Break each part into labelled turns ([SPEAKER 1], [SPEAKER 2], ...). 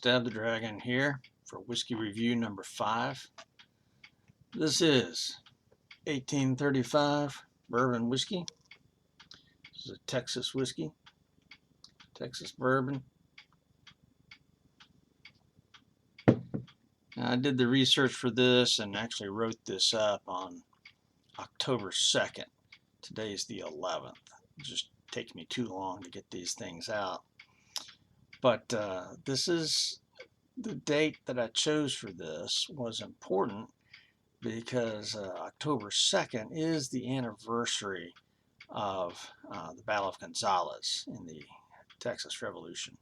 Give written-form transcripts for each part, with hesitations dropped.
[SPEAKER 1] StabtheDragon here for whiskey review number 5. This is 1835 bourbon whiskey. This is a Texas whiskey, Texas bourbon. Now, I did the research for this and actually wrote this up on October 2nd. Today's the 11th. It just takes me too long to get these things out. But this is the date that I chose for this was important because October 2nd is the anniversary of the Battle of Gonzales in the Texas Revolution.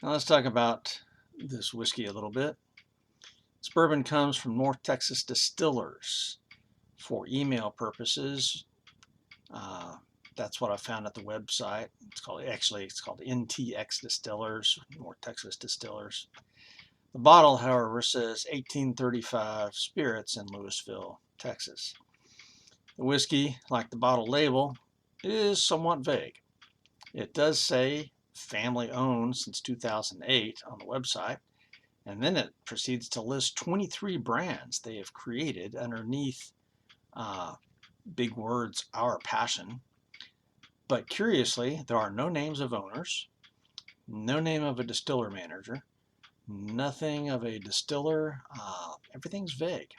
[SPEAKER 1] Now let's talk about this whiskey a little bit. This bourbon comes from North Texas distillers. For email purposes, that's what I found at the website. It's called NTX Distillers, North Texas Distillers. The bottle, however, says 1835 spirits in Lewisville, Texas. The whiskey, like the bottle label, is somewhat vague. It does say family owned since 2008 on the website, and then it proceeds to list 23 brands they have created underneath big words, Our Passion. But curiously, there are no names of owners, no name of a distiller manager, nothing of a distiller. Everything's vague.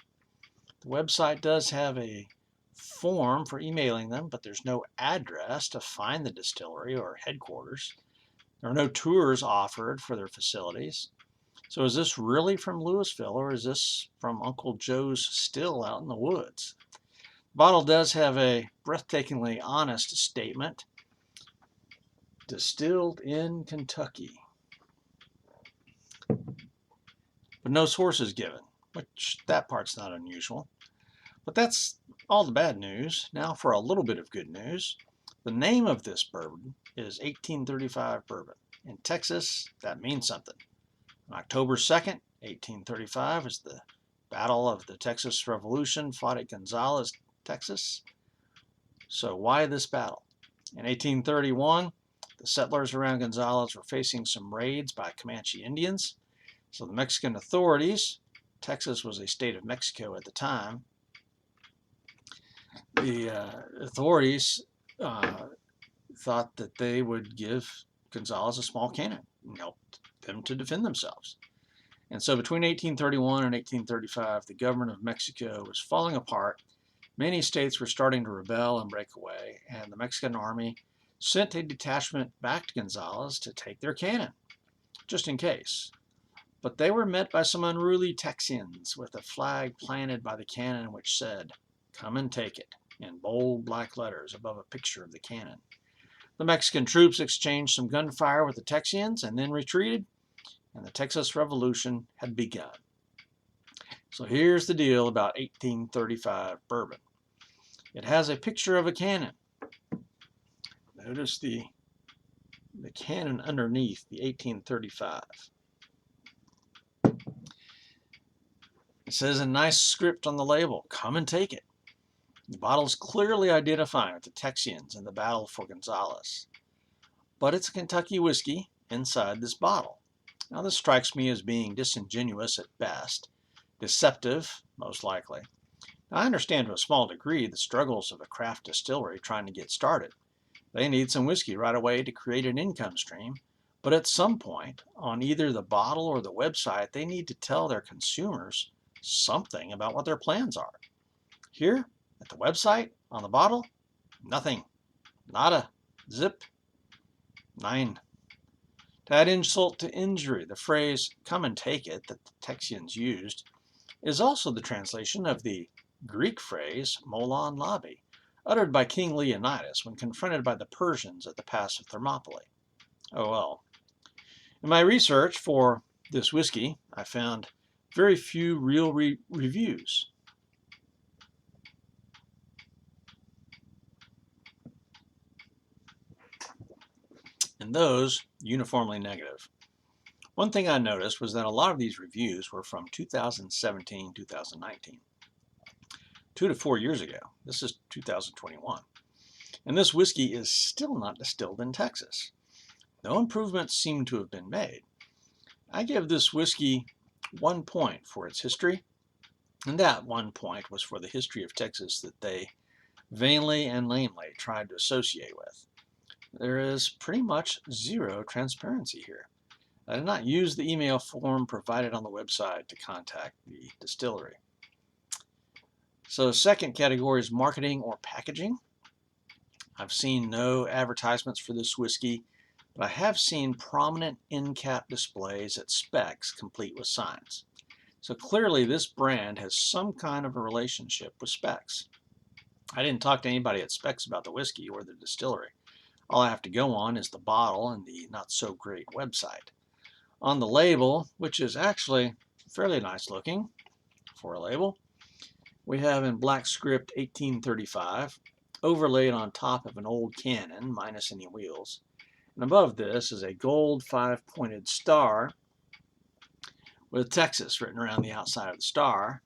[SPEAKER 1] The website does have a form for emailing them, but there's no address to find the distillery or headquarters. There are no tours offered for their facilities. So is this really from Lewisville, or is this from Uncle Joe's still out in the woods? The bottle does have a breathtakingly honest statement. Distilled in Kentucky. But no sources given, which that part's not unusual. But that's all the bad news. Now for a little bit of good news. The name of this bourbon is 1835 bourbon. In Texas, that means something. On October 2nd, 1835 is the Battle of the Texas Revolution fought at Gonzales, Texas. So why this battle? In 1831, the settlers around Gonzales were facing some raids by Comanche Indians. So the Mexican authorities, Texas was a state of Mexico at the time, the authorities thought that they would give Gonzales a small cannon and help them to defend themselves. And so between 1831 and 1835, the government of Mexico was falling apart. Many states were starting to rebel and break away, and the Mexican army sent a detachment back to Gonzales to take their cannon, just in case. But they were met by some unruly Texians with a flag planted by the cannon which said, "Come and take it," in bold black letters above a picture of the cannon. The Mexican troops exchanged some gunfire with the Texians and then retreated, and the Texas Revolution had begun. So here's the deal about 1835 bourbon. It has a picture of a cannon. Notice the cannon underneath the 1835. It says in nice script on the label, "Come and take it." The bottle's clearly identifying with the Texians in the battle for Gonzales. But it's a Kentucky whiskey inside this bottle. Now this strikes me as being disingenuous at best, deceptive most likely. Now, I understand to a small degree the struggles of a craft distillery trying to get started. They need some whiskey right away to create an income stream, but at some point, on either the bottle or the website, they need to tell their consumers something about what their plans are. Here, at the website, on the bottle, nothing. Nada. Zip. Nine. To add insult to injury, the phrase, "come and take it," that the Texians used, is also the translation of the Greek phrase, molon labe, uttered by King Leonidas when confronted by the Persians at the Pass of Thermopylae. Oh well. In my research for this whiskey, I found very few real reviews. And those uniformly negative. One thing I noticed was that a lot of these reviews were from 2017, 2019. 2 to 4 years ago. This is 2021. And this whiskey is still not distilled in Texas. No improvements seem to have been made. I give this whiskey 1 point for its history, and that 1 point was for the history of Texas that they vainly and lamely tried to associate with. There is pretty much zero transparency here. I did not use the email form provided on the website to contact the distillery. So the second category is marketing or packaging. I've seen no advertisements for this whiskey, but I have seen prominent end cap displays at Specs complete with signs. So clearly this brand has some kind of a relationship with Specs. I didn't talk to anybody at Specs about the whiskey or the distillery. All I have to go on is the bottle and the not so great website. On the label, which is actually fairly nice looking for a label, we have in black script 1835, overlaid on top of an old cannon, minus any wheels. And above this is a gold 5-pointed star with Texas written around the outside of the star.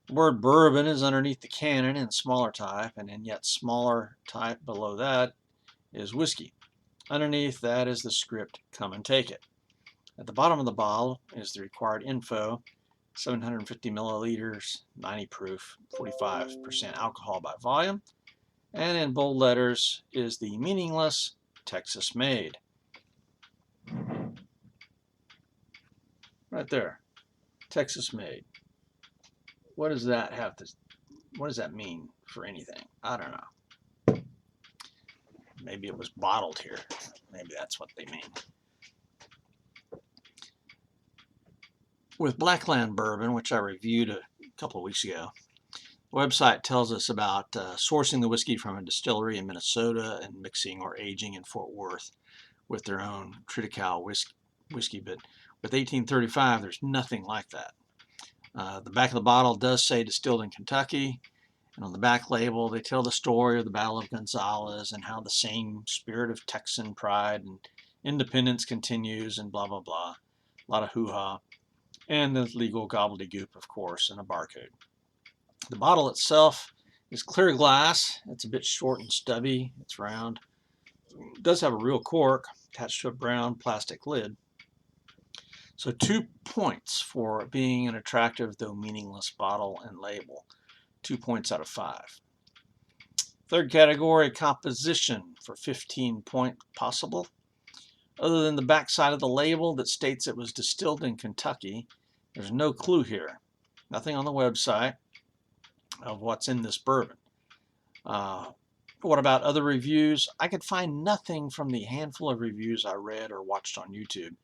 [SPEAKER 1] The word Bourbon is underneath the cannon in smaller type, and in yet smaller type below that is whiskey. Underneath that is the script, come and take it. At the bottom of the bottle is the required info, 750 milliliters, 90 proof, 45% alcohol by volume, and in bold letters is the meaningless Texas made. Right there, Texas made. What does that mean for anything? I don't know. Maybe it was bottled here. Maybe that's what they mean. With Blackland Bourbon, which I reviewed a couple of weeks ago, the website tells us about sourcing the whiskey from a distillery in Minnesota and mixing or aging in Fort Worth with their own Triticale whiskey. But with 1835, there's nothing like that. The back of the bottle does say distilled in Kentucky, and on the back label they tell the story of the Battle of Gonzales and how the same spirit of Texan pride and independence continues and blah blah blah. A lot of hoo-ha. And the legal gobbledygook, of course, and a barcode. The bottle itself is clear glass. It's a bit short and stubby. It's round. It does have a real cork attached to a brown plastic lid. So 2 points for being an attractive though meaningless bottle and label. 2 points out of 5. Third category, composition, for 15 point possible. Other than the back side of the label that states it was distilled in Kentucky, there's no clue here. Nothing on the website of what's in this bourbon. What about other reviews? I could find nothing from the handful of reviews I read or watched on YouTube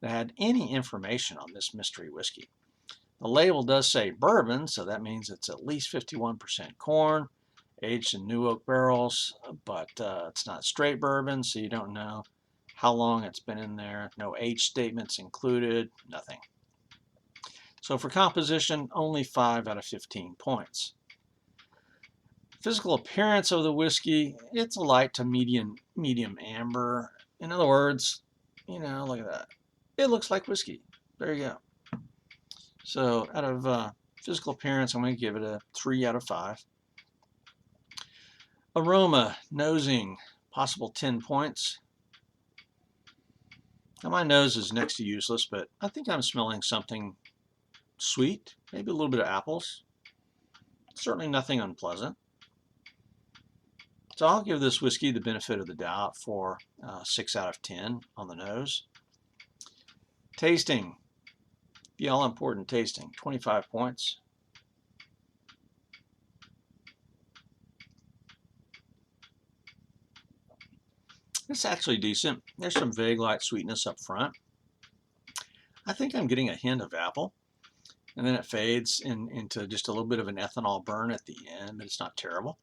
[SPEAKER 1] that had any information on this mystery whiskey. The label does say bourbon, so that means it's at least 51% corn, aged in new oak barrels, but it's not straight bourbon, so you don't know how long it's been in there. No age statements included, nothing. So for composition, only 5 out of 15 points. Physical appearance of the whiskey, it's a light to medium amber. In other words, look at that. It looks like whiskey. There you go. So out of physical appearance, I'm going to give it a 3 out of 5. Aroma, nosing, possible 10 points. Now my nose is next to useless, but I think I'm smelling something sweet, maybe a little bit of apples. Certainly nothing unpleasant. So I'll give this whiskey the benefit of the doubt for 6 out of 10 on the nose. Tasting, the all-important tasting, 25 points. It's actually decent. There's some vague light sweetness up front. I think I'm getting a hint of apple, and then it fades into just a little bit of an ethanol burn at the end, but it's not terrible.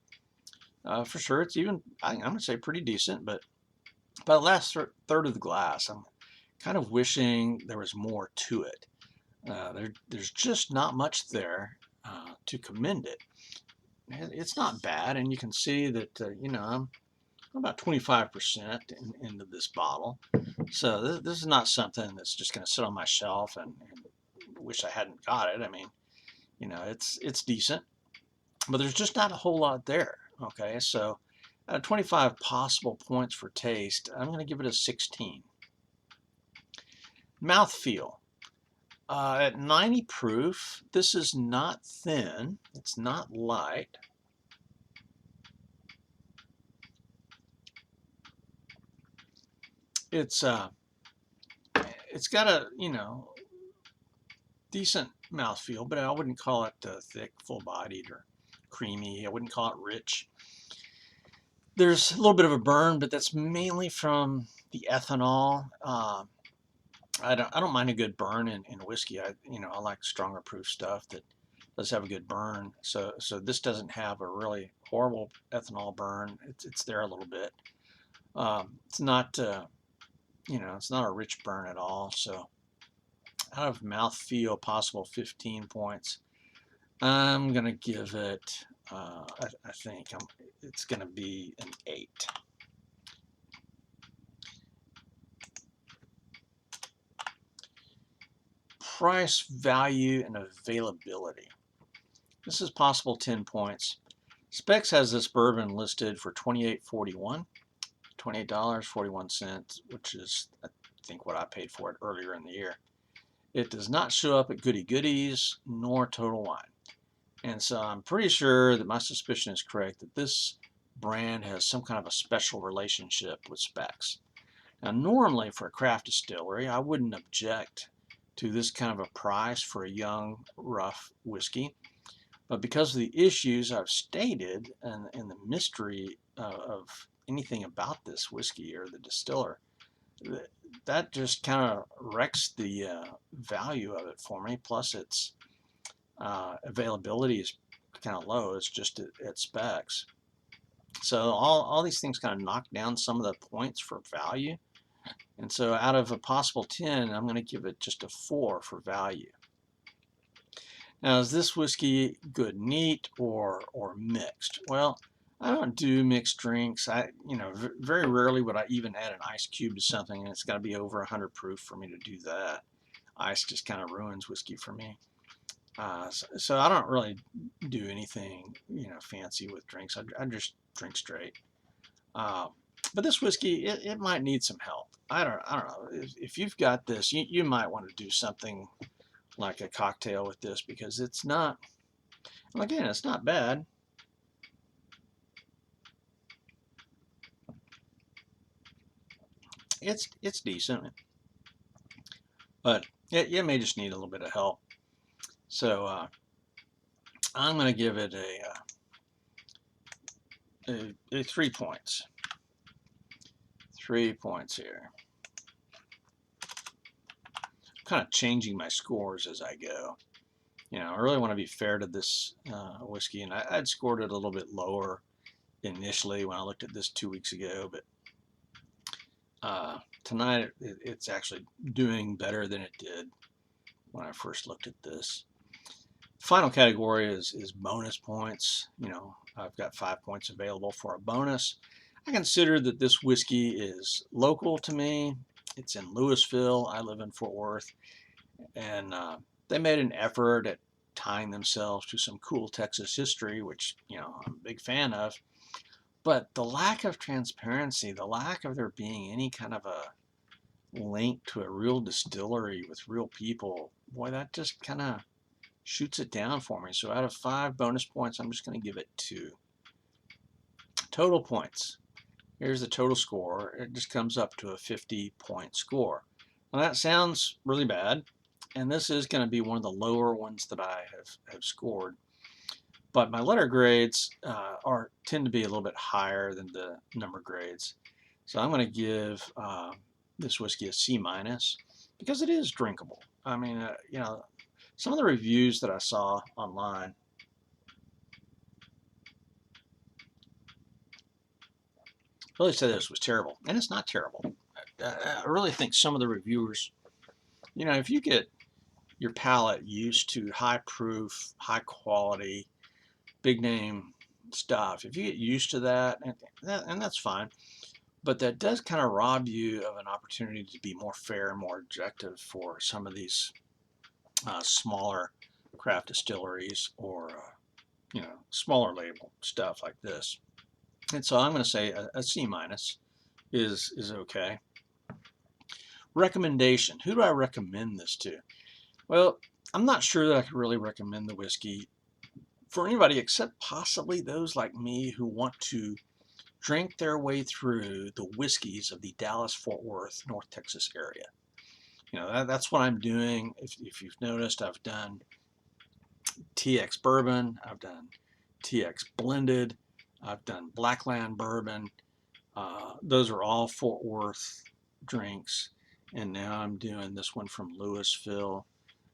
[SPEAKER 1] For sure, it's even, I'm going to say pretty decent, but by the last third of the glass, I'm kind of wishing there was more to it. There's just not much there to commend it. It's not bad, and you can see that, I'm about 25% into this bottle. So this is not something that's just going to sit on my shelf and wish I hadn't got it. I mean, it's decent, but there's just not a whole lot there. Okay, so out of 25 possible points for taste, I'm going to give it a 16. Mouthfeel. At 90 proof, this is not thin, it's not light. It's got a, decent mouthfeel, but I wouldn't call it thick, full-bodied, or creamy. I wouldn't call it rich. There's a little bit of a burn, but that's mainly from the ethanol. I don't mind a good burn in whiskey. I like stronger proof stuff that does have a good burn. So this doesn't have a really horrible ethanol burn. It's there a little bit. It's not it's not a rich burn at all. So out of mouthfeel, possible 15 points. I'm gonna give it. I think it's gonna be an 8. Price, value, and availability. This is possible 10 points. Specs has this bourbon listed for $28.41, $28.41, which is I think what I paid for it earlier in the year. It does not show up at Goody Goodies nor Total Wine. And so I'm pretty sure that my suspicion is correct that this brand has some kind of a special relationship with Specs. Now, normally for a craft distillery, I wouldn't object to this kind of a price for a young, rough whiskey. But because of the issues I've stated and the mystery of anything about this whiskey or the distiller, that just kind of wrecks the value of it for me. Plus, its availability is kind of low. It's just at Specs. So all these things kind of knock down some of the points for value. And so out of a possible 10, I'm going to give it just a 4 for value. Now, is this whiskey good neat or mixed? Well, I don't do mixed drinks. Very rarely would I even add an ice cube to something, and it's got to be over 100 proof for me to do that. Ice just kind of ruins whiskey for me. So I don't really do anything, fancy with drinks. I just drink straight. But this whiskey, it might need some help. I don't know. If you've got this, you might want to do something like a cocktail with this, because it's not, again, it's not bad. It's decent, but it may just need a little bit of help. So I'm going to give it a 3 points. 3 points here. I'm kind of changing my scores as I go. I really want to be fair to this whiskey, and I'd scored it a little bit lower initially when I looked at this 2 weeks ago, but tonight it's actually doing better than it did when I first looked at this. Final category is bonus points. I've got 5 points available for a bonus. I consider that this whiskey is local to me. It's in Louisville. I live in Fort Worth, and they made an effort at tying themselves to some cool Texas history, which I'm a big fan of. But the lack of transparency, the lack of there being any kind of a link to a real distillery with real people, boy, that just kind of shoots it down for me. So out of 5 bonus points, I'm just going to give it 2. Total points. Here's the total score. It just comes up to a 50-point score. Now that sounds really bad, and this is going to be one of the lower ones that I have scored. But my letter grades tend to be a little bit higher than the number grades. So I'm going to give this whiskey a C- because it is drinkable. I mean, some of the reviews that I saw online really said this was terrible, and it's not terrible. I really think some of the reviewers, if you get your palate used to high proof, high quality, big name stuff, if you get used to that, and that's fine, but that does kind of rob you of an opportunity to be more fair and more objective for some of these smaller craft distilleries or smaller label stuff like this. And so I'm going to say a C- is okay. Recommendation. Who do I recommend this to? Well, I'm not sure that I could really recommend the whiskey for anybody except possibly those like me who want to drink their way through the whiskeys of the Dallas-Fort Worth, North Texas area. That's what I'm doing. If you've noticed, I've done TX Bourbon, I've done TX Blended, I've done Blackland Bourbon. Those are all Fort Worth drinks. And now I'm doing this one from Louisville.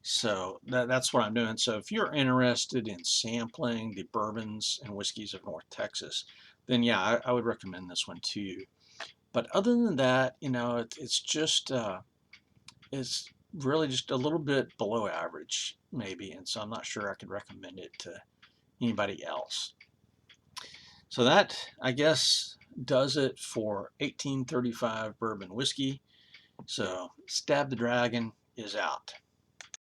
[SPEAKER 1] So that's what I'm doing. So if you're interested in sampling the bourbons and whiskeys of North Texas, then yeah, I would recommend this one to you. But other than that, it's just it's really just a little bit below average, maybe, and so I'm not sure I could recommend it to anybody else. So that, I guess, does it for 1835 bourbon whiskey. So Stab the Dragon is out.